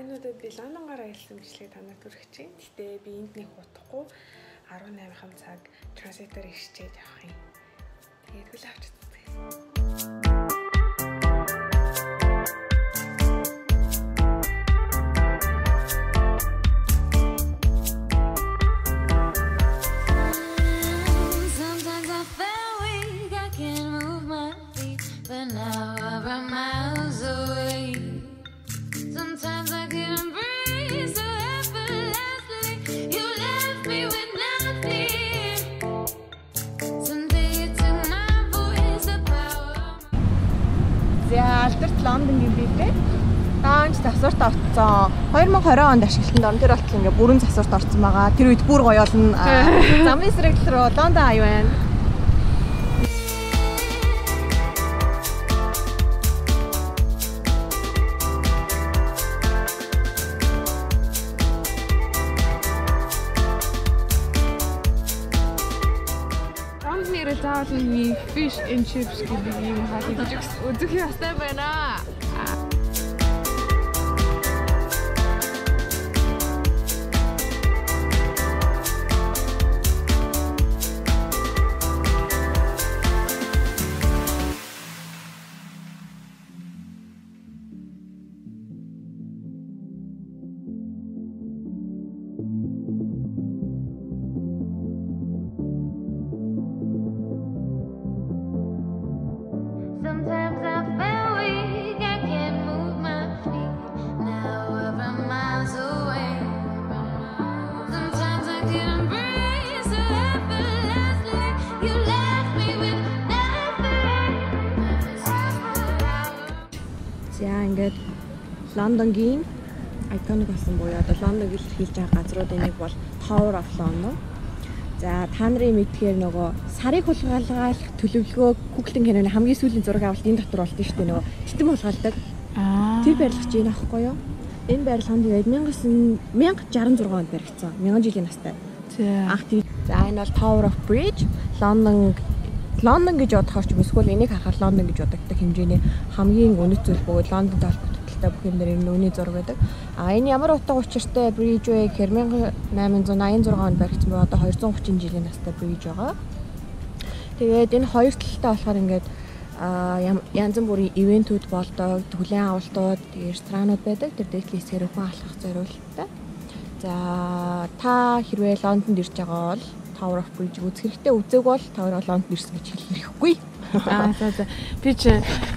Манайдад би Лондонгаар аялсан бичлэгээ танад хүргэж чинь. Гэтэ би энд нэг утахгүй 18 цаг транслейтер хичээж авах юм. Тэгээд хөл авч Алдарт Лондонгийн бивээ. Ганц зовсоорт орцсон. 2020 онд ашиглалтанд орно. Тэр болтол ингээ бүрэн зовсоорт орцсон байгаа. Тэр үед бүр гоё олон замын сэргэлэл рүү Лондон аяа байна. Заавал fish and chips гэдэг юм хаалт үзэх ёстой байна. Ингээд Лондонгийн iconic болсон буюу одоо Лондон гэж хэлж байгаа газруудын нэг бол Tower of London. За та нарын мэдхээр нөгөө сарыг хулгайлгах төлөвлөгөө Google-ийн киноны хамгийн сүүлийн зураг авалт энэ дотор болд нь шүү дээ нөгөө титэм хулгайлдаг. Тэр барилгач энэ аахгүй юу? Энэ барилгаанд тэгээд 1066 онд баригдсан. 1000 жилийн настай. Анх тийм. За энэ бол Tower of Bridge Лондон гэж бодохоор ч юм эсвэл энийг харахаар Лондон гэж бодогддог хэмжээний хамгийн үнэт зүйл бөгөөд Лондонтой холбогдолтой бүх юм дээр энэ үнийн зураг байдаг. Энэ ямар утга учиртай бриж вэ гэхээр 1886 онд баригдсан бай одоо 230 жилийн настай бриж байгаа. Тэгээд энэ хоёр талтай болохоор ингээд янз бүрийн ивентүүд болдог, хүлээн авалтууд, ресторанууд байдаг. Тэр дээдлийн хэсгээр хүн алхах зориулттай. За та хэрвээ Лондонд ирж байгаа бол Tower of Bridge үзэх хэрэгтэй. Үзег бол Tower of London ирсэн гэж хэлэх хэрэггүй. За. Би ч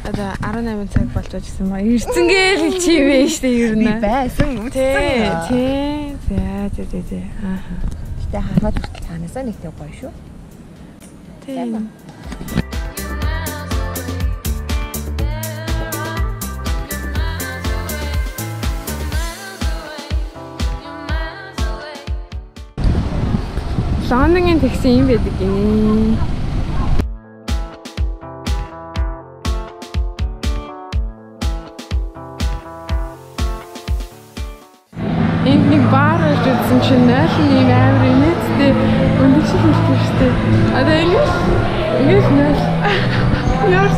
одоо 18 цаг болж байгаа гэсэн маа. Ирсэн гээл хэлчихвээ шүү дээ ер нь. Би байсан үзсэн. Тий. За. Гэтэ харахад хүртэл цаанаасаа нэг тийм гоё шүү. Тий. Лондонгийн такси юм байдаг юм. Энд нэг бар үзсэн чинь 0-1 амар инээдтэй өндөг шиг хэлдэг шүү дээ. Одоо ингэж 0. Yours